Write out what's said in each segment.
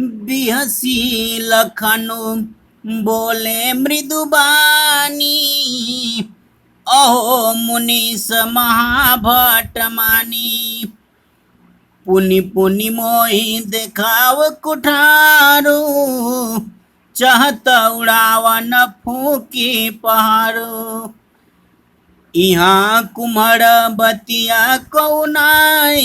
बिहसी लखनु बोले मृदुबानी, अहो मुनीस महाभट मानी। पुनि पुनि मोहि देखाव कुठारो, चाहत उड़ावन फूकी पहाड़ो। यहाँ कुम्हर बतिया कौनाई,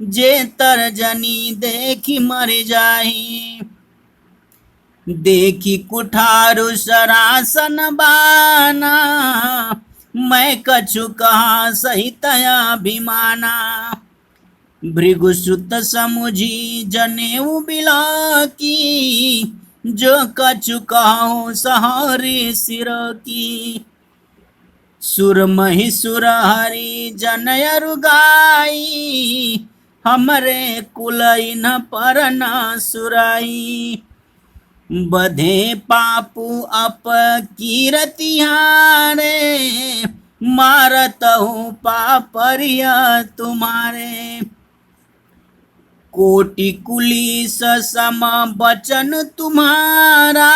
जे तर्जनी देखी मर जाही। देखी कुठारु सरासन बाना, मैं कछु कहा सहित अभिमाना। भृगुसुत समुझी जनेऊ बिलाकी, जो कछु कहूँ सहारे सिर की। सुर महिसुर हरि जनयरु गाई, हमरे कुलइन पर न सुराई। बधे पापू अप कीरतिहारे, मारत हूँ पापरिया तुम्हारे। कोटि कुलीस सम बचन तुम्हारा,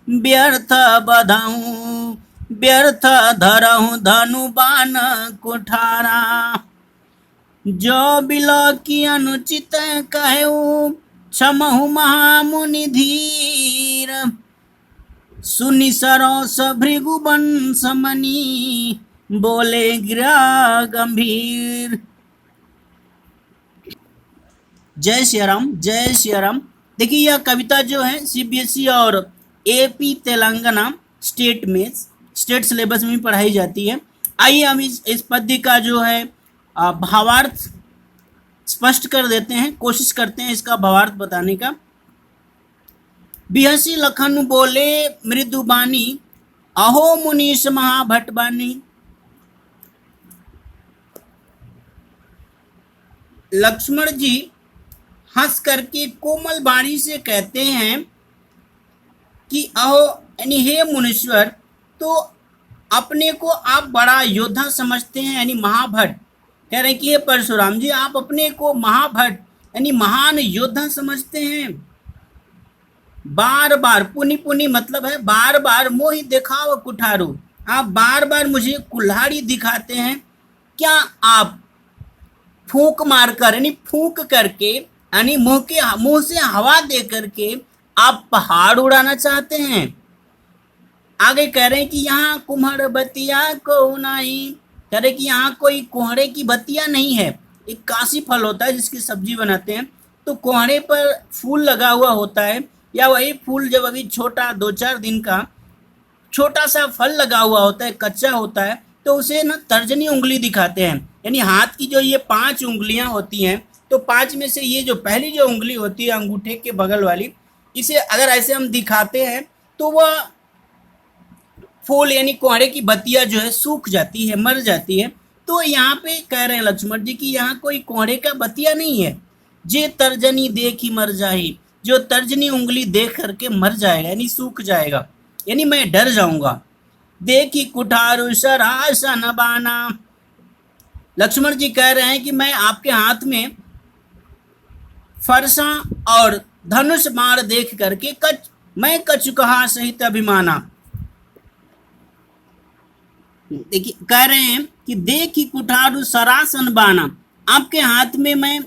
व्यर्थ बधऊँ व्यर्थ धरऊँ धनु बाण कुठारा। जो बिलकी अनुचित कहूँ, क्षमहु महामुनि धीर। सुनि सरोस भृगु वंश मणि, बोले गिरा गंभीर। जय श्री राम, जय श्री राम। देखिए यह कविता जो है सीबीएसई और एपी तेलंगाना स्टेट सिलेबस में पढ़ाई जाती है। आइए हम इस पद्य का जो है भावार्थ स्पष्ट कर देते हैं, कोशिश करते हैं इसका भावार्थ बताने का। बिहसी लखन बोले मृदुबानी, अहो मुनीश महाभटबानी। लक्ष्मण जी हंस करके कोमल वाणी से कहते हैं कि अहो यानी हे मुनीश्वर, तो अपने को आप बड़ा योद्धा समझते हैं यानी महाभट। कह रहे हैं कि हे परशुराम जी, आप अपने को महाभट यानी महान योद्धा समझते हैं। बार बार पुनि पुनि मतलब है बार बार मोहि दिखाओ कुठारो, आप बार बार मुझे कुल्हाड़ी दिखाते हैं। क्या आप फूंक मारकर यानी फूंक करके यानी मुंह से हवा दे करके आप पहाड़ उड़ाना चाहते हैं। आगे कह रहे हैं कि यहाँ कुम्हर बतिया को नहीं, कह रहे कि यहाँ कोई कोहड़े की बतिया नहीं है। एक काशी फल होता है जिसकी सब्जी बनाते हैं, तो कोहड़े पर फूल लगा हुआ होता है, या वही फूल जब अभी छोटा 2-4 दिन का छोटा सा फल लगा हुआ होता है, कच्चा होता है, तो उसे ना तर्जनी उंगली दिखाते हैं। यानी हाथ की जो ये 5 उंगलियां होती हैं, तो 5 में से ये जो पहली जो उंगली होती है अंगूठे के बगल वाली, इसे अगर ऐसे हम दिखाते हैं तो वह फूल यानी कोहड़े की बतिया जो है सूख जाती है, मर जाती है। तो यहाँ पे कह रहे हैं लक्ष्मण जी कि यहाँ कोई कोहड़े का बतिया नहीं है। जे तर्जनी देखी मर जाही, जो तर्जनी उंगली देख करके मर जाएगा यानी सूख जाएगा, यानी मैं डर जाऊंगा। देखी कुठारु सरासन बाना, लक्ष्मण जी कह रहे हैं कि मैं आपके हाथ में फरसा और धनुष बाण देख करके मैं कछु कहा सहित अभिमाना। देखिए कह रहे हैं कि देखी कुठारु सरासन बाना, आपके हाथ में मैं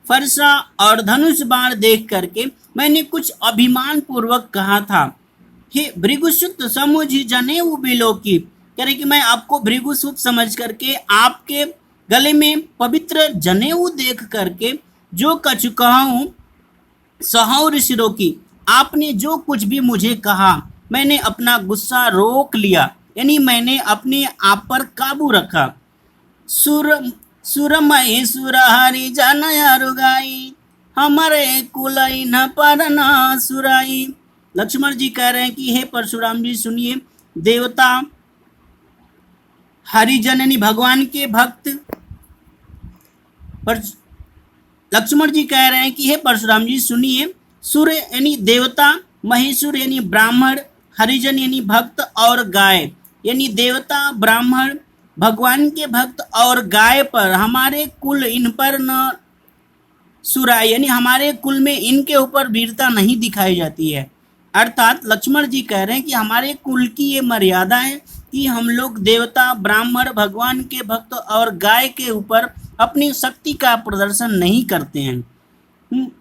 फरसा और धनुष बाण देख करके मैंने कुछ अभिमान पूर्वक कहा था। हे भृगुसुत समुझी जनेऊ बिलोकी, कह रहे कि मैं आपको भृगुसुत समझ करके आपके गले में पवित्र जनेऊ देख करके जो कछु कहूँ सहौर सिरों की, आपने जो कुछ भी मुझे कहा मैंने अपना गुस्सा रोक लिया, यानी मैंने अपने आप पर काबू रखा। सुरमयी सुर हरि जनय रुगाई, हमारे कुलइन पर न सुराई। लक्ष्मण जी कह रहे हैं कि हे परशुराम जी सुनिए, देवता हरिजन यानी भगवान के भक्त पर लक्ष्मण जी कह रहे हैं कि हे परशुराम जी सुनिए, सुर यानी देवता, महिषुर यानी ब्राह्मण, हरिजन यानी भक्त और गाय यानी देवता ब्राह्मण भगवान के भक्त और गाय पर हमारे कुल इन पर न सुरा यानी हमारे कुल में इनके ऊपर वीरता नहीं दिखाई जाती है। अर्थात लक्ष्मण जी कह रहे हैं कि हमारे कुल की ये मर्यादा है कि हम लोग देवता, ब्राह्मण, भगवान के भक्त और गाय के ऊपर अपनी शक्ति का प्रदर्शन नहीं करते हैं।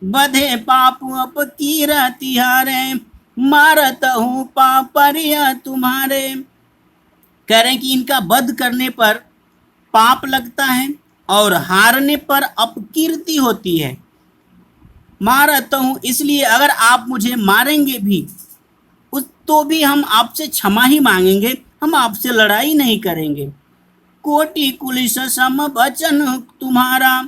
बधे पाप अपकीरा तिहारे, मारत हूँ पापरिया तुम्हारे। कह रहे हैं कि इनका वध करने पर पाप लगता है और हारने पर अपकीर्ति होती है। मारता हूँ इसलिए अगर आप मुझे मारेंगे भी उस तो भी हम आपसे क्षमा ही मांगेंगे, हम आपसे लड़ाई नहीं करेंगे। कोटि कुलिस सम वचन तुम्हारा,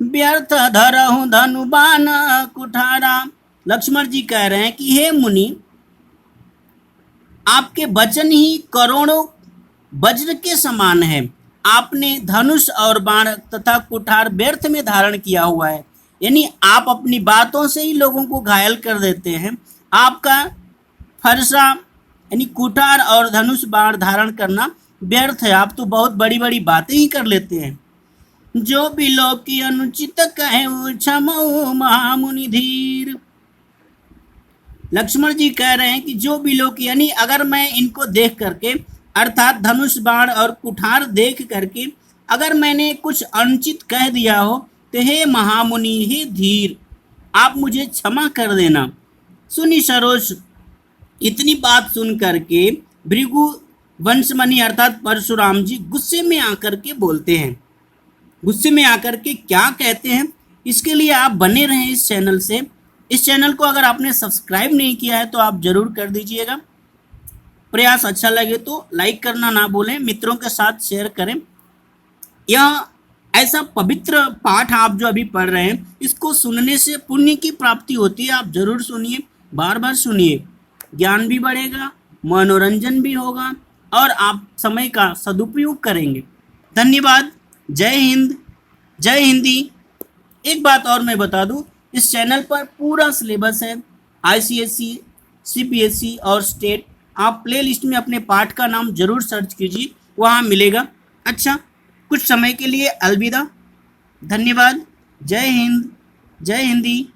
व्यर्थ धरहु धनुबान कुठारा। लक्ष्मण जी कह रहे हैं कि हे मुनि, आपके वचन ही करोड़ों वज्र के समान है। आपने धनुष और बाण तथा कुठार व्यर्थ में धारण किया हुआ है, यानी आप अपनी बातों से ही लोगों को घायल कर देते हैं। आपका फरसा यानी कुठार और धनुष बाण धारण करना व्यर्थ है, आप तो बहुत बड़ी बड़ी बातें ही कर लेते हैं। जो बिलो की अनुचित कहे क्षमो महामुनि धीर। लक्ष्मण जी कह रहे हैं कि जो बिलो की यानी अगर मैं इनको देख करके अर्थात धनुष बाण और कुठार देख करके अगर मैंने कुछ अनुचित कह दिया हो तो हे महामुनि, हे धीर, आप मुझे क्षमा कर देना। सुनी सरोज। इतनी बात सुन करके भृगु वंशमणि अर्थात परशुराम जी गुस्से में आकर के बोलते हैं। गुस्से में आकर के क्या कहते हैं, इसके लिए आप बने रहें इस चैनल से। इस चैनल को अगर आपने सब्सक्राइब नहीं किया है तो आप जरूर कर दीजिएगा। प्रयास अच्छा लगे तो लाइक करना ना भूलें, मित्रों के साथ शेयर करें। यह ऐसा पवित्र पाठ आप जो अभी पढ़ रहे हैं, इसको सुनने से पुण्य की प्राप्ति होती है। आप जरूर सुनिए, बार बार सुनिए, ज्ञान भी बढ़ेगा, मनोरंजन भी होगा और आप समय का सदुपयोग करेंगे। धन्यवाद। जय हिंद, जय हिंदी। एक बात और मैं बता दूं, इस चैनल पर पूरा सिलेबस है, आईसीएसई, सीपीएसई और स्टेट। आप प्लेलिस्ट में अपने पाठ का नाम जरूर सर्च कीजिए, वहाँ मिलेगा। अच्छा, कुछ समय के लिए अलविदा। धन्यवाद। जय हिंद, जय हिंदी।